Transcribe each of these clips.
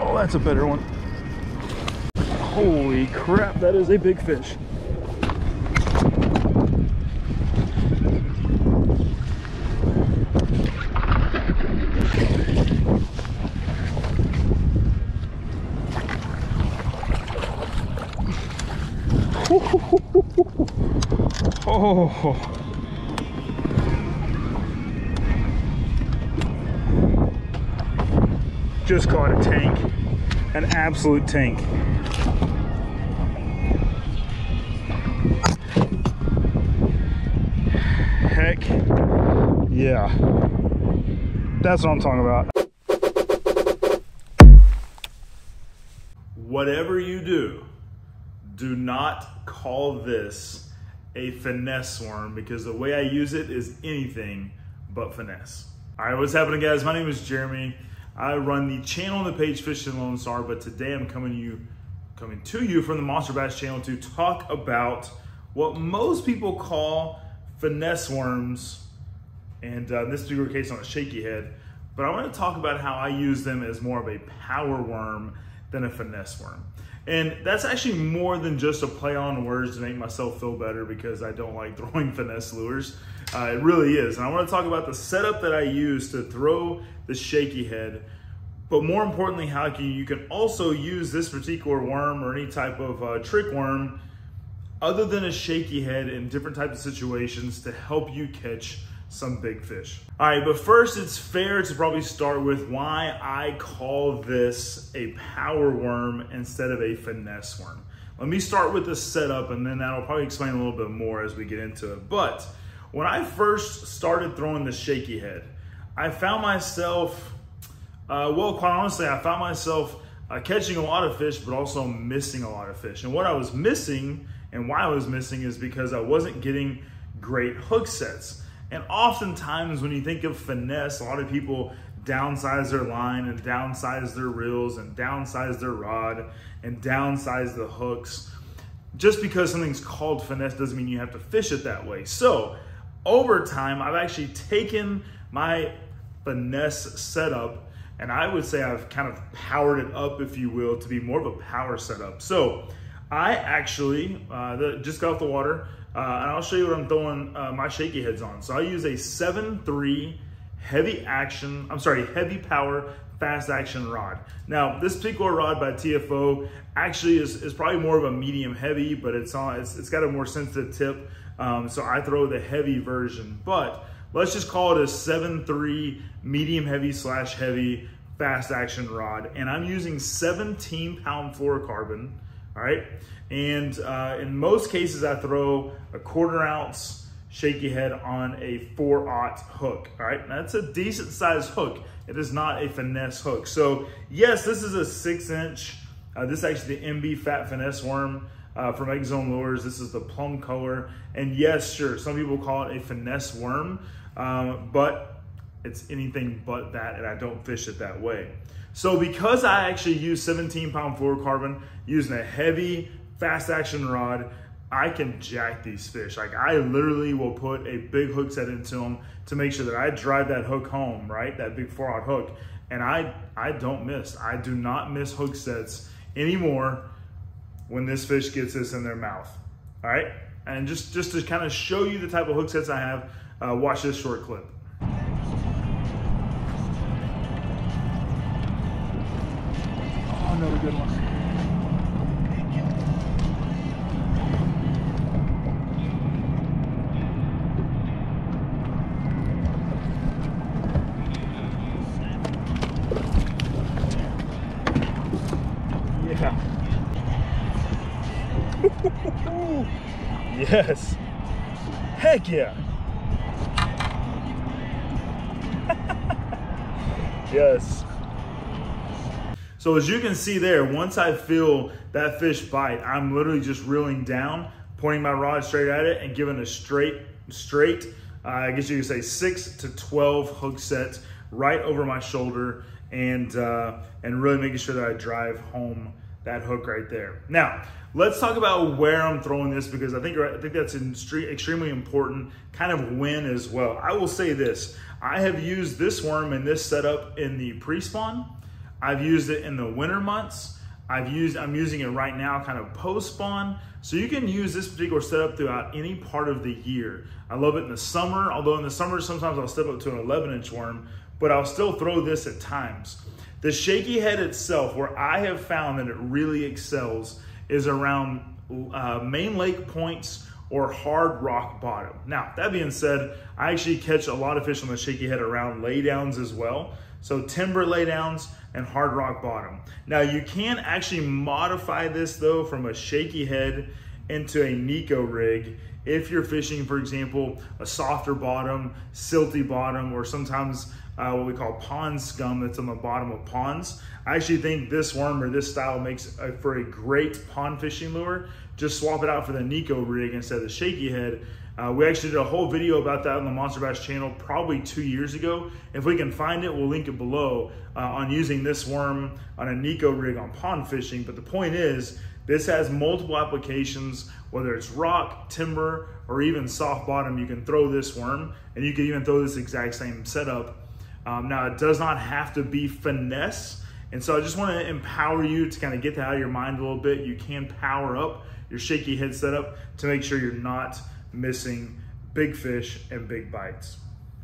Oh, that's a better one. Holy crap, that is a big fish. Oh. Just caught a tank, an absolute tank. Heck yeah, that's what I'm talking about. Whatever you do not call this a finesse worm, because the way I use it is anything but finesse. All right, what's happening, guys? My name is Jeremy. I run the channel on the page Fishing Lonestar, but today I'm coming to you from the Monster Bass channel to talk about what most people call finesse worms, and this particular case on a shaky head. But I want to talk about how I use them as more of a power worm than a finesse worm. And that's actually more than just a play on words to make myself feel better because I don't like throwing finesse lures. It really is. And I want to talk about the setup that I use to throw the shaky head, but more importantly, how you can also use this particular worm or any type of trick worm other than a shaky head in different types of situations to help you catch some big fish. All right, but first it's fair to probably start with why I call this a power worm instead of a finesse worm. Let me start with the setup, and then that'll probably explain a little bit more as we get into it. But when I first started throwing the shaky head, I found myself, well, quite honestly, I found myself catching a lot of fish, but also missing a lot of fish. And what I was missing and why I was missing is because I wasn't getting great hook sets. And oftentimes when you think of finesse, a lot of people downsize their line and downsize their reels and downsize their rod and downsize the hooks. Just because something's called finesse doesn't mean you have to fish it that way. So over time, I've actually taken my finesse setup and I would say I've kind of powered it up, if you will, to be more of a power setup. So I actually just got off the water, and I'll show you what I'm throwing my shaky heads on. So I use a 7.3 heavy power fast action rod. Now this particular rod by TFO actually is probably more of a medium heavy, but it's got a more sensitive tip. So I throw the heavy version, but let's just call it a 7.3 medium heavy / heavy fast action rod. And I'm using 17-pound fluorocarbon. All right, and in most cases I throw a 1/4 ounce shaky head on a 4/0 hook. All right, now, that's a decent sized hook. It is not a finesse hook. So yes, this is a 6-inch. This is actually the MB Fat Finesse worm from Egg Zone Lures. This is the plum color. And yes, sure, some people call it a finesse worm, but it's anything but that, and I don't fish it that way. So because I actually use 17-pound fluorocarbon using a heavy fast action rod, I can jack these fish. Like I literally will put a big hook set into them to make sure that I drive that hook home, right? That big 4/0 hook. And I don't miss. I do not miss hook sets anymore when this fish gets this in their mouth. All right? And just to kind of show you the type of hook sets I have, watch this short clip. Another good one. Yeah. Yes. Heck yeah. Yes. So as you can see there, once I feel that fish bite, I'm literally just reeling down, pointing my rod straight at it and giving a straight, I guess you could say 6 to 12 hook sets right over my shoulder, and really making sure that I drive home that hook right there. Now, let's talk about where I'm throwing this, because I think that's extremely important, kind of when as well. I will say this, I have used this worm in this setup in the pre-spawn. I've used it in the winter months. I'm using it right now kind of post-spawn. So you can use this particular setup throughout any part of the year. I love it in the summer, although in the summer sometimes I'll step up to an 11-inch worm, but I'll still throw this at times. The shaky head itself, where I have found that it really excels, is around main lake points or hard rock bottom. Now, that being said, I actually catch a lot of fish on the shaky head around laydowns as well. So timber laydowns and hard rock bottom. Now you can actually modify this though from a shaky head into a Nico rig if you're fishing, for example, a softer bottom, silty bottom, or sometimes what we call pond scum that's on the bottom of ponds. I actually think this worm or this style makes for a great pond fishing lure. Just swap it out for the Nico rig instead of the shaky head. We actually did a whole video about that on the Monster Bass channel probably 2 years ago. If we can find it, we'll link it below on using this worm on a Nico rig on pond fishing. But the point is, this has multiple applications, whether it's rock, timber, or even soft bottom. You can throw this worm, and you can even throw this exact same setup. Now, it does not have to be finesse. And so I just want to empower you to kind of get that out of your mind a little bit. You can power up your shaky head setup to make sure you're not missing big fish and big bites.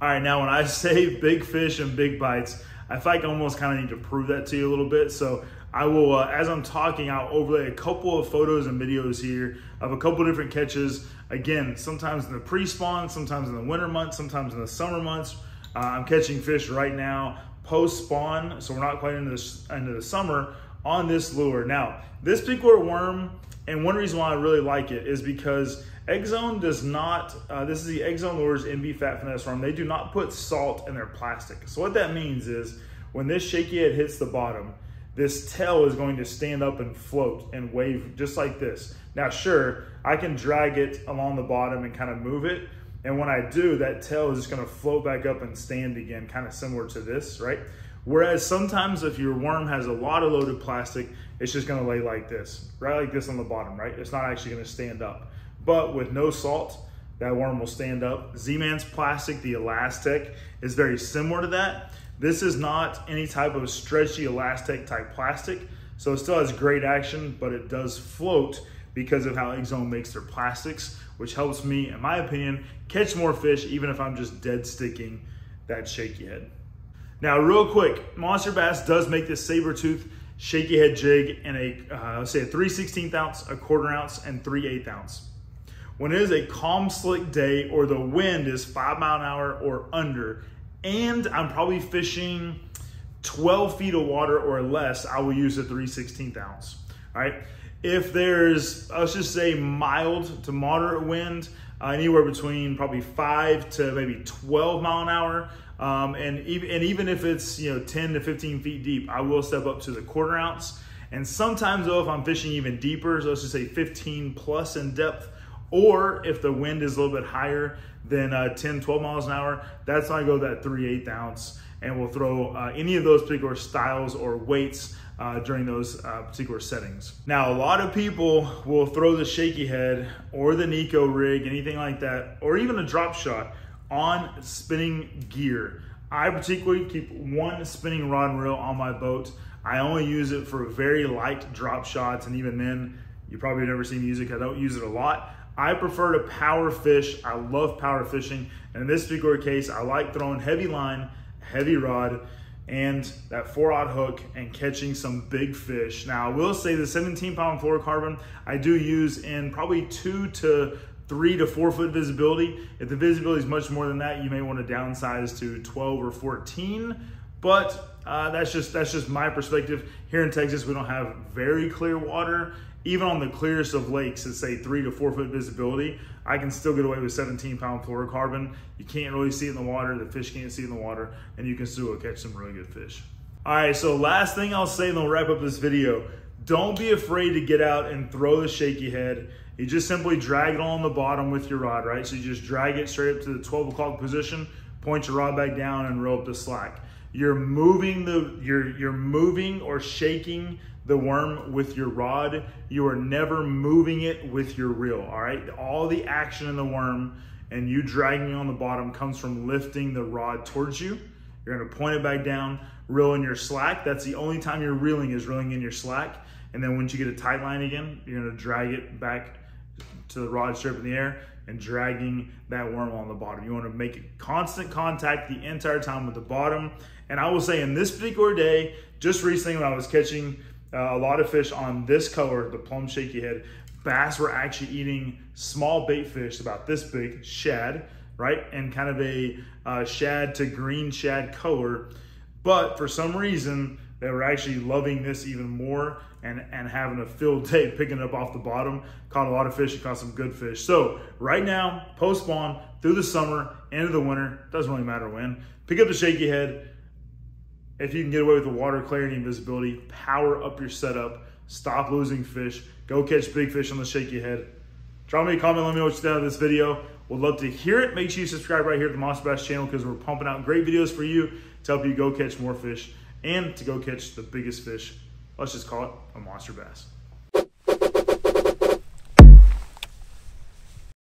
All right, now when I say big fish and big bites, I feel like I almost kind of need to prove that to you a little bit. So I will, as I'm talking, I'll overlay a couple of photos and videos here of a couple different catches. Again, sometimes in the pre-spawn, sometimes in the winter months, sometimes in the summer months. I'm catching fish right now post-spawn, so we're not quite into the summer on this lure. Now, this particular worm, and one reason why I really like it is because Egg Zone does not, this is the Egg Zone Lures MB Fat Finesse worm. They do not put salt in their plastic. So what that means is when this shaky head hits the bottom, this tail is going to stand up and float and wave just like this. Now, sure, I can drag it along the bottom and kind of move it. And when I do, that tail is just gonna float back up and stand again, kind of similar to this, right? Whereas sometimes if your worm has a lot of loaded plastic, it's just gonna lay like this, right? Like this on the bottom, right? It's not actually gonna stand up. But with no salt, that worm will stand up. Z-Man's plastic, the Elastic, is very similar to that. This is not any type of stretchy Elastic type plastic, so it still has great action, but it does float because of how Egg Zone makes their plastics, which helps me, in my opinion, catch more fish, even if I'm just dead sticking that shaky head. Now, real quick, Monster Bass does make this saber tooth shaky head jig in a, let's say a 3/16 ounce, a 1/4 ounce, and 3/8 ounce. When it is a calm, slick day, or the wind is 5 miles an hour or under, and I'm probably fishing 12 feet of water or less, I will use a 3/16 ounce, all right? If there's, let's just say mild to moderate wind, anywhere between probably 5 to maybe 12 mile an hour, and even if it's 10 to 15 feet deep, I will step up to the 1/4 ounce. And sometimes though, if I'm fishing even deeper, so let's just say 15 plus in depth, or if the wind is a little bit higher than 10, 12 miles an hour, that's when I go that 3/8 ounce, and we'll throw any of those particular styles or weights during those particular settings. Now, a lot of people will throw the shaky head or the Nico rig, anything like that, or even a drop shot on spinning gear. I particularly keep one spinning rod and reel on my boat. I only use it for very light drop shots, and even then, you probably never see me use it because I don't use it a lot. I prefer to power fish. I love power fishing, and in this particular case, I like throwing heavy line, heavy rod, and that 4/0 hook and catching some big fish. Now, I will say the 17-pound fluorocarbon I do use in probably 2 to 3 to 4 foot visibility. If the visibility is much more than that, you may want to downsize to 12 or 14, but that's just my perspective. Here in Texas, we don't have very clear water. Even on the clearest of lakes at say 3 to 4 foot visibility, I can still get away with 17-pound fluorocarbon. You can't really see it in the water, the fish can't see it in the water, and you can still catch some really good fish. All right, so last thing I'll say, and then we'll wrap up this video. Don't be afraid to get out and throw the shaky head. You just simply drag it on the bottom with your rod, right? So you just drag it straight up to the 12 o'clock position, point your rod back down, and roll up the slack. You're moving you're moving or shaking the worm with your rod. You are never moving it with your reel, all right? All the action in the worm and you dragging on the bottom comes from lifting the rod towards you You're gonna point it back down, reel in your slack. That's the only time you're reeling, is reeling in your slack. And then once you get a tight line again, you're gonna drag it back to the rod strip in the air and dragging that worm on the bottom. You wanna make constant contact the entire time with the bottom. And I will say, in this particular day, just recently when I was catching a lot of fish on this color, the plum shaky head, bass were actually eating small bait fish about this big, shad, right? And kind of a shad to green shad color. But for some reason, they were actually loving this even more and having a field day picking it up off the bottom. Caught a lot of fish and caught some good fish. So right now, post spawn, through the summer, into the winter, doesn't really matter when, pick up the shaky head. If you can get away with the water clarity and visibility, power up your setup, stop losing fish, go catch big fish on the shaky head. Drop me a comment, let me know what you thought of this video. We'd love to hear it. Make sure you subscribe right here to the Monster Bass channel, because we're pumping out great videos for you to help you go catch more fish and to go catch the biggest fish. Let's just call it a monster bass.